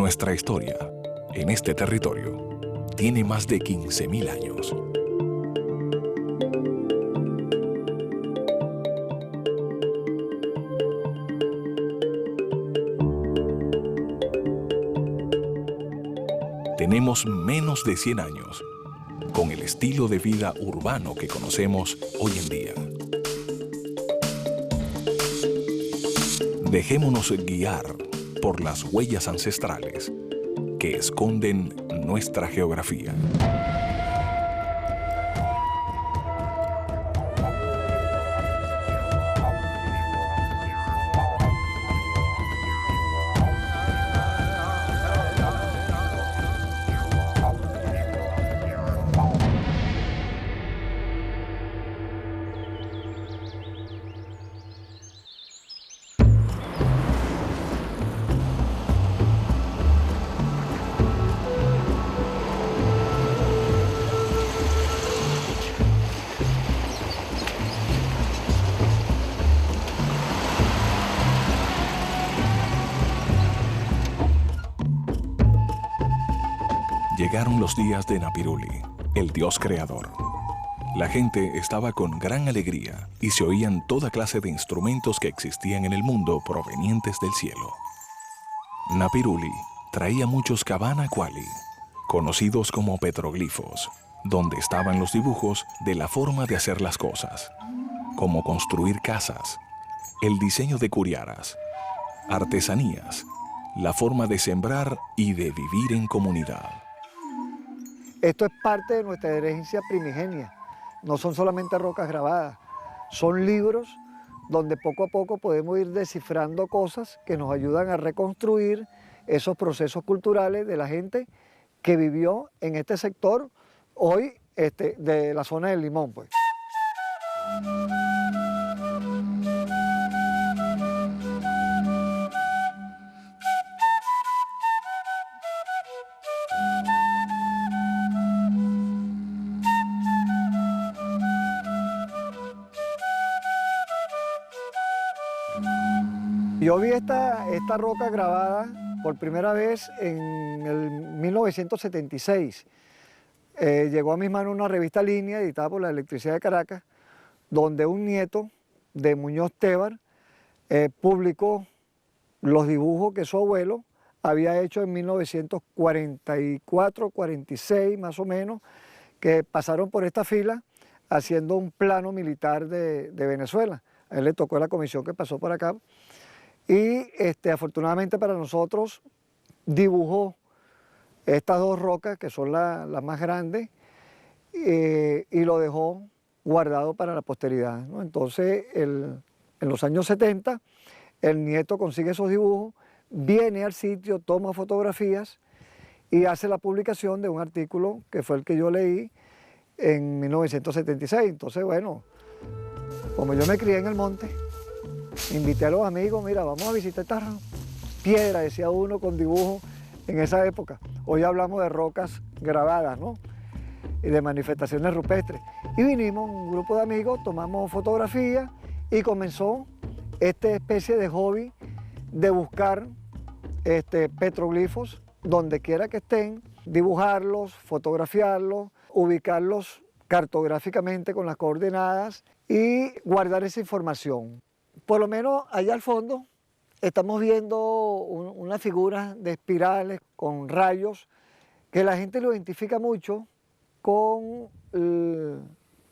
Nuestra historia, en este territorio, tiene más de 15.000 años. Tenemos menos de 100 años, con el estilo de vida urbano que conocemos hoy en día. Dejémonos guiar por las huellas ancestrales que esconden nuestra geografía. Llegaron los días de Napiruli, el dios creador. La gente estaba con gran alegría y se oían toda clase de instrumentos que existían en el mundo provenientes del cielo. Napiruli traía muchos Cabana Kuali, conocidos como petroglifos, donde estaban los dibujos de la forma de hacer las cosas, como construir casas, el diseño de curiaras, artesanías, la forma de sembrar y de vivir en comunidad. Esto es parte de nuestra herencia primigenia, no son solamente rocas grabadas, son libros donde poco a poco podemos ir descifrando cosas que nos ayudan a reconstruir esos procesos culturales de la gente que vivió en este sector hoy de la zona del Limón, pues. Yo vi esta roca grabada por primera vez en el 1976. Llegó a mis manos una revista Línea editada por la Electricidad de Caracas, donde un nieto de Muñoz Tebar publicó los dibujos que su abuelo había hecho en 1944, 46 más o menos, que pasaron por esta fila haciendo un plano militar de Venezuela. A él le tocó la comisión que pasó por acá. Y afortunadamente para nosotros dibujó estas dos rocas que son las más grandes y lo dejó guardado para la posteridad, ¿no? Entonces en los años 70 el nieto consigue esos dibujos, viene al sitio, toma fotografías y hace la publicación de un artículo que fue el que yo leí en 1976. Entonces bueno, como yo me crié en el monte, invité a los amigos, mira, vamos a visitar estas piedras, decía uno con dibujos en esa época. Hoy hablamos de rocas grabadas, ¿no? Y de manifestaciones rupestres. Y vinimos, un grupo de amigos, tomamos fotografías y comenzó esta especie de hobby de buscar petroglifos donde quiera que estén, dibujarlos, fotografiarlos, ubicarlos cartográficamente con las coordenadas y guardar esa información. Por lo menos allá al fondo estamos viendo una figura de espirales con rayos que la gente lo identifica mucho con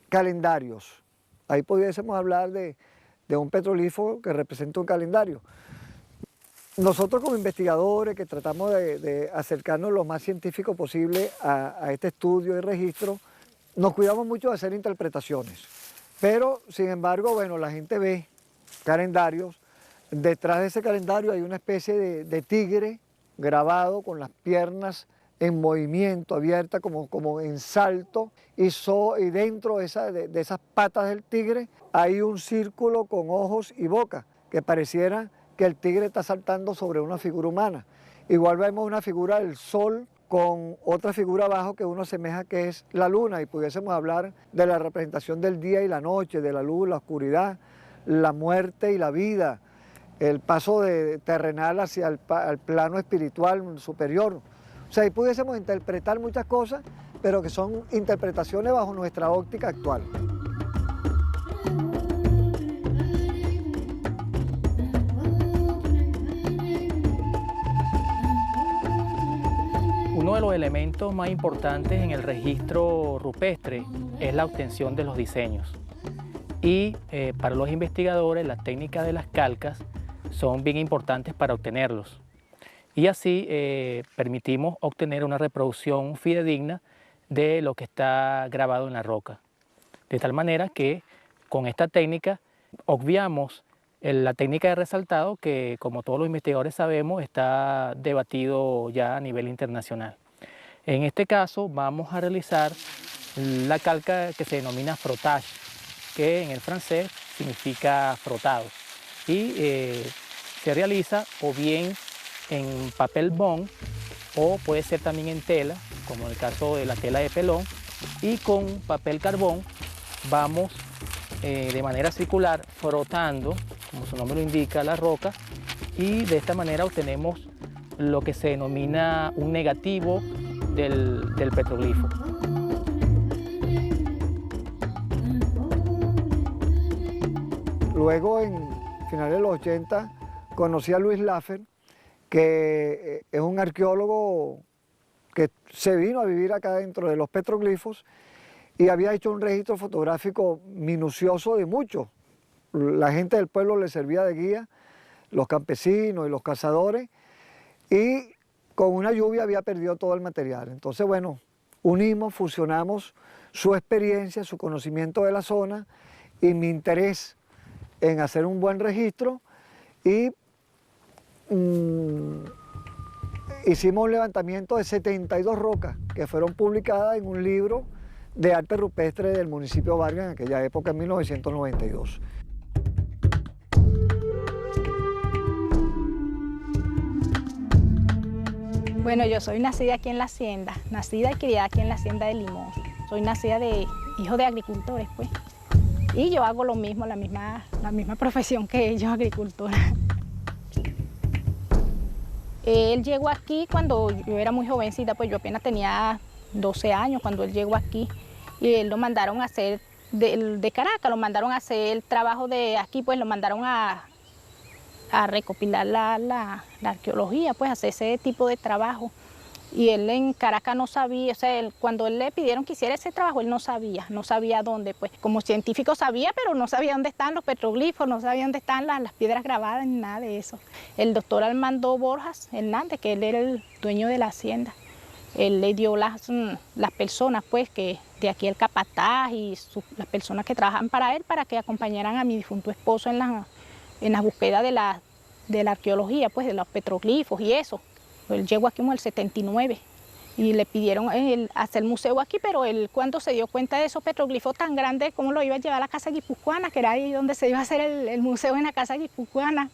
calendarios. Ahí pudiésemos hablar de un petroglifo que representa un calendario. Nosotros como investigadores que tratamos de acercarnos lo más científico posible a este estudio y registro, nos cuidamos mucho de hacer interpretaciones. Pero, sin embargo, bueno, la gente ve calendarios. Detrás de ese calendario hay una especie de tigre grabado con las piernas en movimiento, abierta como en salto, y dentro de esas patas del tigre hay un círculo con ojos y boca, que pareciera que el tigre está saltando sobre una figura humana. Igual vemos una figura del sol con otra figura abajo que uno asemeja que es la luna, y pudiésemos hablar de la representación del día y la noche, de la luz, la oscuridad, la muerte y la vida, el paso terrenal hacia el plano espiritual superior. O sea, ahí pudiésemos interpretar muchas cosas, pero que son interpretaciones bajo nuestra óptica actual. Uno de los elementos más importantes en el registro rupestre es la obtención de los diseños. Y para los investigadores, las técnicas de las calcas son bien importantes para obtenerlos. Y así permitimos obtener una reproducción fidedigna de lo que está grabado en la roca. De tal manera que con esta técnica obviamos la técnica de resaltado que, como todos los investigadores sabemos, está debatido ya a nivel internacional. En este caso vamos a realizar la calca que se denomina frottage, que en el francés significa frotado. Y se realiza o bien en papel bond o puede ser también en tela, como en el caso de la tela de pelón, y con papel carbón vamos de manera circular frotando, como su nombre lo indica, la roca, y de esta manera obtenemos lo que se denomina un negativo del petroglifo. Luego, en finales de los 80, conocí a Luis Laffer, que es un arqueólogo que se vino a vivir acá dentro de los petroglifos y había hecho un registro fotográfico minucioso de muchos. La gente del pueblo le servía de guía, los campesinos y los cazadores, y con una lluvia había perdido todo el material. Entonces, bueno, unimos, fusionamos su experiencia, su conocimiento de la zona y mi interés en hacer un buen registro, y hicimos un levantamiento de 72 rocas que fueron publicadas en un libro de arte rupestre del municipio de Vargas en aquella época, en 1992. Bueno, yo soy nacida aquí en la hacienda, nacida y criada aquí en la hacienda de Limón. Soy nacida de hijo de agricultores, pues. Y yo hago lo mismo, la misma profesión que ellos, agricultora. Él llegó aquí cuando yo era muy jovencita, pues yo apenas tenía 12 años cuando él llegó aquí. Y él lo mandaron a hacer, de Caracas, lo mandaron a hacer el trabajo de aquí, pues lo mandaron a recopilar la arqueología, pues hacer ese tipo de trabajo. Y él en Caracas no sabía, o sea, cuando él le pidieron que hiciera ese trabajo, él no sabía dónde, pues como científico sabía, pero no sabía dónde están los petroglifos, no sabía dónde están las piedras grabadas, ni nada de eso. El doctor Armando Borjas Hernández, que él era el dueño de la hacienda, él le dio las personas, pues, que de aquí el capataz y las personas que trabajan para él, para que acompañaran a mi difunto esposo en la búsqueda de la arqueología, pues, de los petroglifos y eso. Él llegó aquí como el 79 y le pidieron hacer el museo aquí, pero él cuando se dio cuenta de esos petroglifos tan grandes, ¿cómo lo iba a llevar a la Casa Guipuzcoana? Que era ahí donde se iba a hacer el museo, en la Casa Guipuzcoana.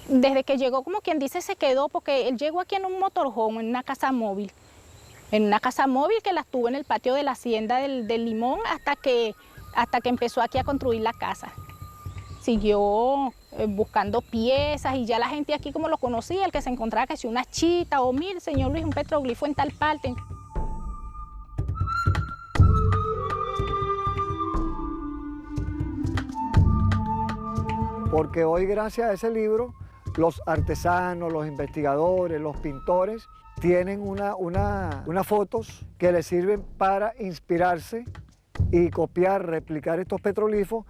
Desde que llegó, como quien dice, se quedó, porque él llegó aquí en un motorhome, en una casa móvil. En una casa móvil que la tuvo en el patio de la hacienda del Limón hasta que empezó aquí a construir la casa. Siguió buscando piezas y ya la gente aquí como lo conocía, el que se encontraba que si una chita o mire, señor Luis, un petroglifo en tal parte. Porque hoy, gracias a ese libro, los artesanos, los investigadores, los pintores tienen unas fotos que les sirven para inspirarse y copiar, replicar estos petroglifos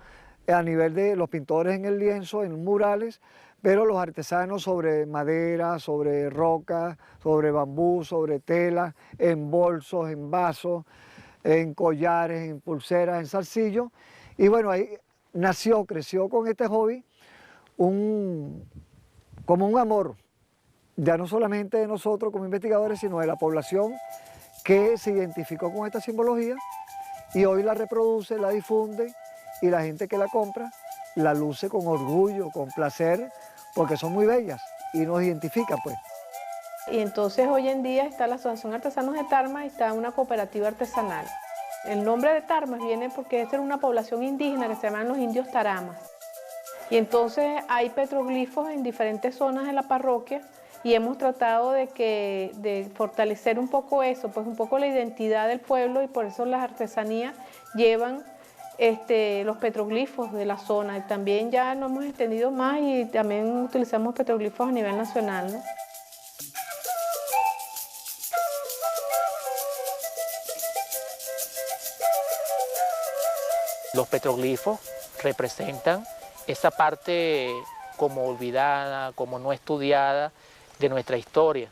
a nivel de los pintores en el lienzo, en murales, pero los artesanos sobre madera, sobre roca, sobre bambú, sobre tela, en bolsos, en vasos, en collares, en pulseras, en zarcillos. Y bueno, ahí creció con este hobby como un amor, ya no solamente de nosotros como investigadores, sino de la población que se identificó con esta simbología y hoy la reproduce, la difunde, y la gente que la compra la luce con orgullo, con placer, porque son muy bellas y nos identifican, pues. Y entonces hoy en día está la Asociación Artesanos de Tarma y está una cooperativa artesanal. El nombre de Tarmas viene porque esta era una población indígena que se llaman los indios taramas. Y entonces hay petroglifos en diferentes zonas de la parroquia y hemos tratado de fortalecer un poco eso, pues un poco la identidad del pueblo, y por eso las artesanías llevan los petroglifos de la zona. Y también ya nos hemos extendido más y también utilizamos petroglifos a nivel nacional, ¿no? Los petroglifos representan esa parte como olvidada, como no estudiada de nuestra historia.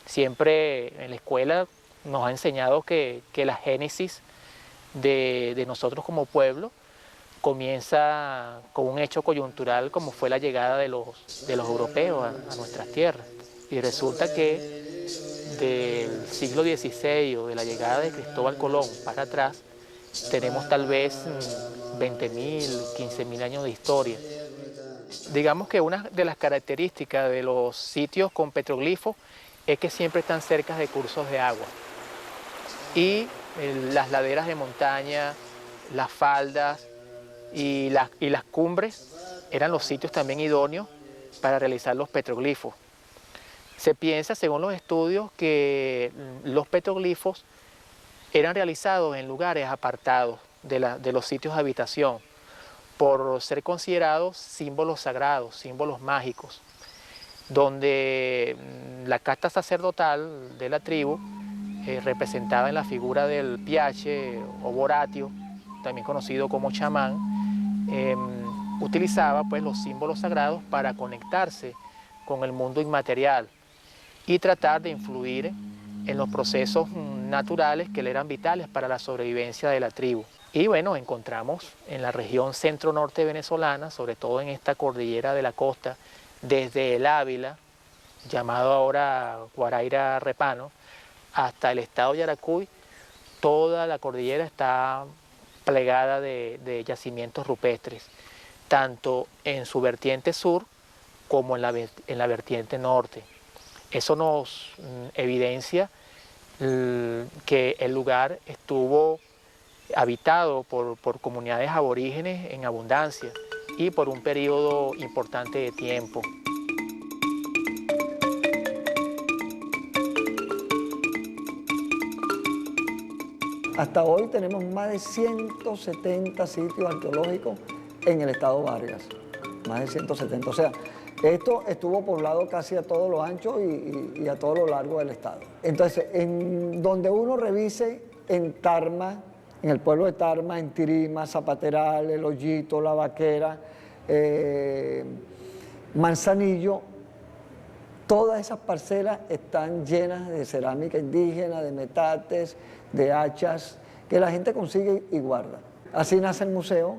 Siempre en la escuela nos ha enseñado que la génesis de nosotros como pueblo comienza con un hecho coyuntural como fue la llegada de los europeos a nuestras tierras. Y resulta que del siglo XVI o de la llegada de Cristóbal Colón para atrás, tenemos tal vez 20.000, 15.000 años de historia. Digamos que una de las características de los sitios con petroglifos es que siempre están cerca de cursos de agua. Y las laderas de montaña, las faldas y las cumbres eran los sitios también idóneos para realizar los petroglifos. Se piensa, según los estudios, que los petroglifos eran realizados en lugares apartados de los sitios de habitación, por ser considerados símbolos sagrados, símbolos mágicos, donde la casta sacerdotal de la tribu, representada en la figura del piache o boratio, también conocido como chamán, utilizaba pues los símbolos sagrados para conectarse con el mundo inmaterial y tratar de influir en los procesos naturales que le eran vitales para la sobrevivencia de la tribu. Y bueno, encontramos en la región centro-norte venezolana, sobre todo en esta cordillera de la costa, desde el Ávila, llamado ahora Guaraíra Repano, hasta el estado de Yaracuy, toda la cordillera está plegada de yacimientos rupestres, tanto en su vertiente sur como en la vertiente norte. Eso nos evidencia que el lugar estuvo habitado por comunidades aborígenes en abundancia y por un periodo importante de tiempo. Hasta hoy tenemos más de 170 sitios arqueológicos en el estado Vargas, más de 170. O sea, esto estuvo poblado casi a todo lo ancho y a todo lo largo del estado. Entonces, en donde uno revise en Tarma, en el pueblo de Tarma, en Tirima, Zapateral, El Hoyito, La Vaquera, Manzanillo, todas esas parcelas están llenas de cerámica indígena, de metates, de hachas, que la gente consigue y guarda. Así nace el museo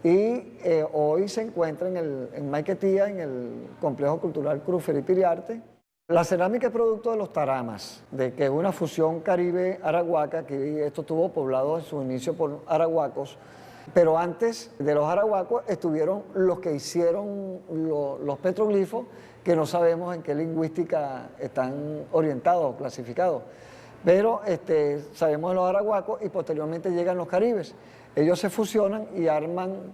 y hoy se encuentra en Maiquetía, en el Complejo Cultural Cruz Felipe Iriarte. La cerámica es producto de los taramas, de que es una fusión caribe-arahuaca, que esto estuvo poblado en su inicio por arahuacos, pero antes de los arahuacos estuvieron los que hicieron los petroglifos, que no sabemos en qué lingüística están orientados o clasificados. Pero sabemos de los arahuacos y posteriormente llegan los caribes. Ellos se fusionan y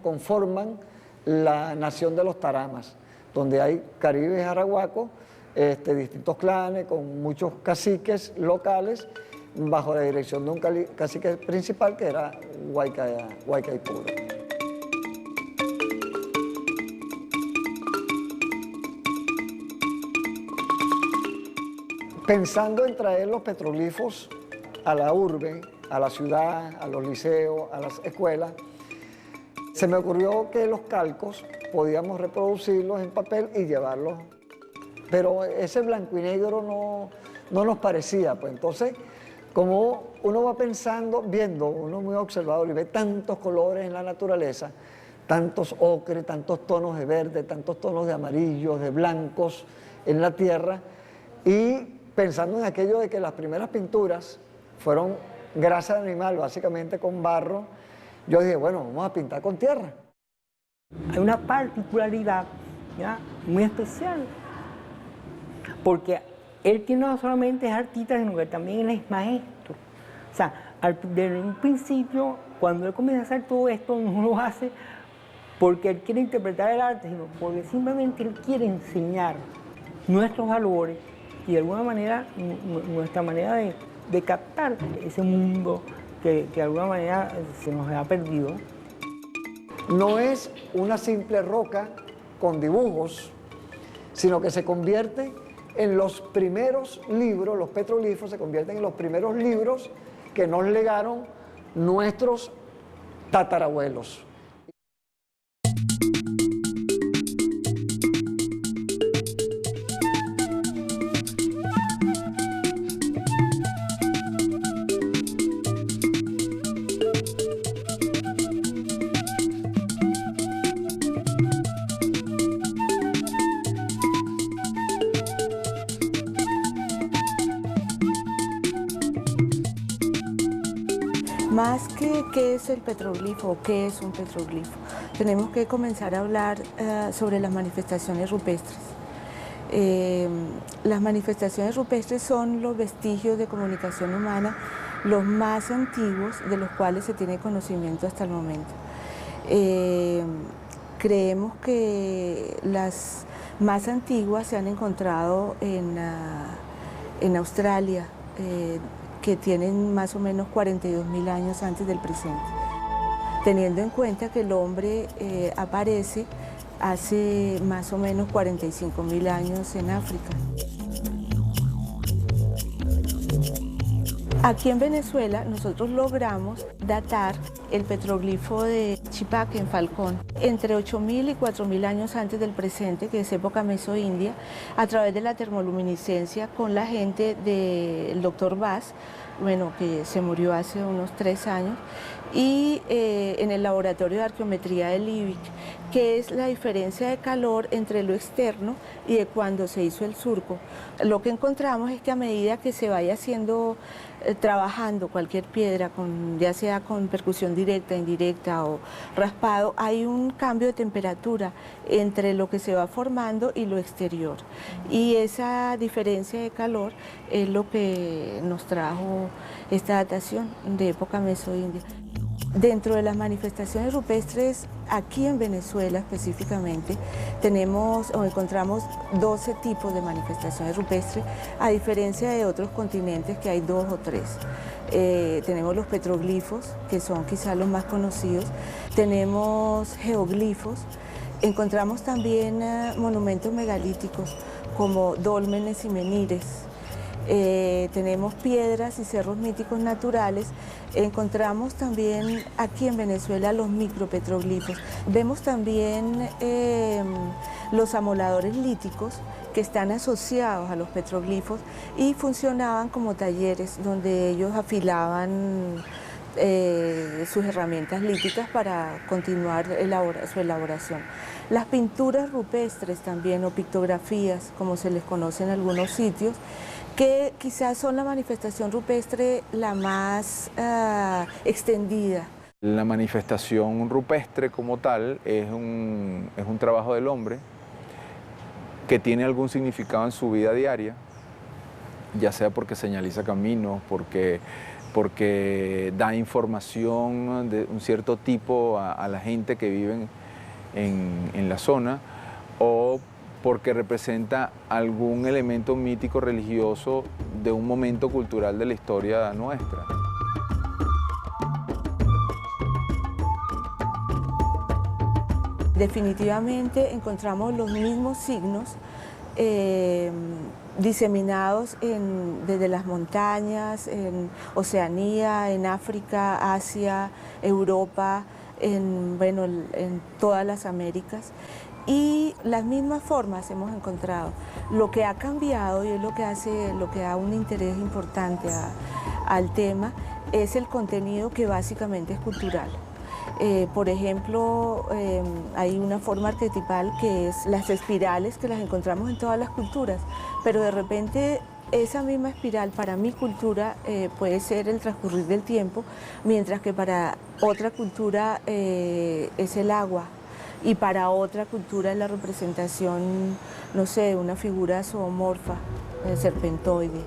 conforman la nación de los taramas, donde hay caribes arahuacos, distintos clanes con muchos caciques locales, bajo la dirección de un cacique principal que era Guaycaipuro. Pensando en traer los petroglifos a la urbe, a la ciudad, a los liceos, a las escuelas, se me ocurrió que los calcos podíamos reproducirlos en papel y llevarlos, pero ese blanco y negro no nos parecía, pues entonces, como uno va pensando, viendo, uno es muy observador y ve tantos colores en la naturaleza, tantos ocres, tantos tonos de verde, tantos tonos de amarillos, de blancos en la tierra, y pensando en aquello de que las primeras pinturas fueron grasa de animal, básicamente con barro, yo dije, bueno, vamos a pintar con tierra. Hay una particularidad, ¿ya?, muy especial, porque él no solamente es artista, sino que también él es maestro. O sea, desde un principio, cuando él comienza a hacer todo esto, no lo hace porque él quiere interpretar el arte, sino porque simplemente él quiere enseñar nuestros valores y de alguna manera nuestra manera de captar ese mundo que de alguna manera se nos ha perdido. No es una simple roca con dibujos, sino que se convierte en los primeros libros, los petroglifos se convierten en los primeros libros que nos legaron nuestros tatarabuelos. Más que qué es el petroglifo o qué es un petroglifo, tenemos que comenzar a hablar sobre las manifestaciones rupestres. Las manifestaciones rupestres son los vestigios de comunicación humana los más antiguos de los cuales se tiene conocimiento hasta el momento. Creemos que las más antiguas se han encontrado en Australia, que tienen más o menos 42.000 años antes del presente, teniendo en cuenta que el hombre aparece hace más o menos 45.000 años en África. Aquí en Venezuela nosotros logramos datar el petroglifo de Chipaque en Falcón entre 8.000 y 4.000 años antes del presente, que es época mesoindia, a través de la termoluminiscencia con la gente del doctor Vaz, bueno, que se murió hace unos 3 años, y en el laboratorio de arqueometría del IBIC, que es la diferencia de calor entre lo externo y de cuando se hizo el surco. Lo que encontramos es que a medida que se vaya haciendo, trabajando cualquier piedra, ya sea con percusión directa, indirecta o raspado, hay un cambio de temperatura entre lo que se va formando y lo exterior. Y esa diferencia de calor es lo que nos trajo esta datación de época mesoindia. Dentro de las manifestaciones rupestres, aquí en Venezuela específicamente, tenemos o encontramos 12 tipos de manifestaciones rupestres, a diferencia de otros continentes que hay 2 o 3. Tenemos los petroglifos, que son quizás los más conocidos, tenemos geoglifos, encontramos también monumentos megalíticos como dólmenes y menires. Tenemos piedras y cerros míticos naturales, encontramos también aquí en Venezuela los micropetroglifos. Vemos también los amoladores líticos que están asociados a los petroglifos y funcionaban como talleres donde ellos afilaban sus herramientas líticas para continuar su elaboración. Las pinturas rupestres también, o pictografías, como se les conoce en algunos sitios, que quizás son la manifestación rupestre la más extendida. La manifestación rupestre como tal es un trabajo del hombre que tiene algún significado en su vida diaria, ya sea porque señaliza caminos, porque da información de un cierto tipo a la gente que vive en la zona, o porque representa algún elemento mítico religioso de un momento cultural de la historia nuestra. Definitivamente encontramos los mismos signos diseminados desde las montañas, en Oceanía, en África, Asia, Europa, en todas las Américas. Y las mismas formas hemos encontrado. Lo que ha cambiado y es lo que da un interés importante al tema es el contenido, que básicamente es cultural. Por ejemplo, hay una forma arquetipal que es las espirales, que las encontramos en todas las culturas, pero de repente esa misma espiral para mi cultura puede ser el transcurrir del tiempo, mientras que para otra cultura es el agua. Y para otra cultura es la representación, no sé, de una figura zoomorfa, serpentoide.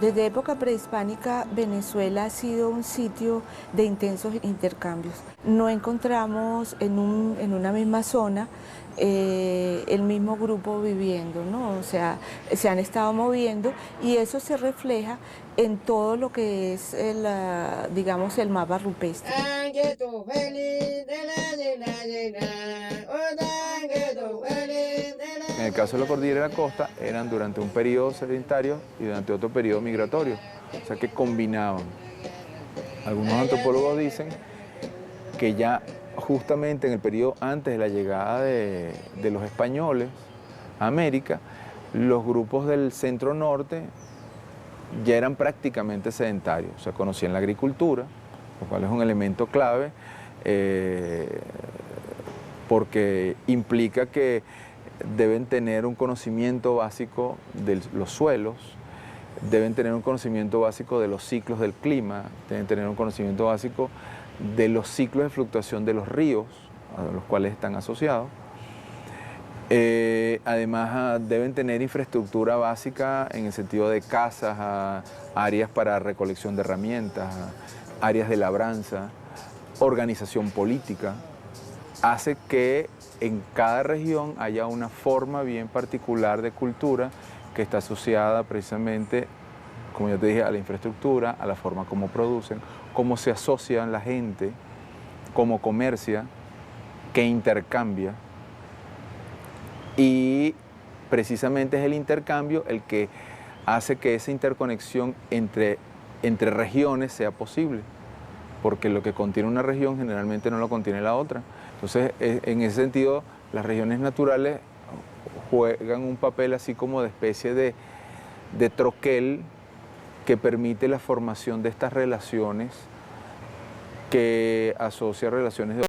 Desde época prehispánica, Venezuela ha sido un sitio de intensos intercambios. No encontramos en una misma zona el mismo grupo viviendo, ¿no? O sea, se han estado moviendo y eso se refleja en todo lo que es digamos, el mapa rupestre. En el caso de la cordillera de la costa, eran durante un periodo sedentario y durante otro periodo migratorio, o sea que combinaban. Algunos antropólogos dicen que ya justamente en el periodo antes de la llegada de los españoles a América, los grupos del centro norte ya eran prácticamente sedentarios, o sea, conocían la agricultura, lo cual es un elemento clave porque implica que deben tener un conocimiento básico de los suelos, deben tener un conocimiento básico de los ciclos del clima, deben tener un conocimiento básico de los ciclos de fluctuación de los ríos, a los cuales están asociados. Además, deben tener infraestructura básica en el sentido de casas, áreas para recolección de herramientas, áreas de labranza, organización política. Hace que en cada región haya una forma bien particular de cultura que está asociada precisamente, como yo te dije, a la infraestructura, a la forma como producen, cómo se asocian la gente, cómo comercia, qué intercambia. Y precisamente es el intercambio el que hace que esa interconexión entre regiones sea posible, porque lo que contiene una región generalmente no lo contiene la otra. Entonces, en ese sentido, las regiones naturales juegan un papel así como de especie de troquel que permite la formación de estas relaciones que asocia relaciones de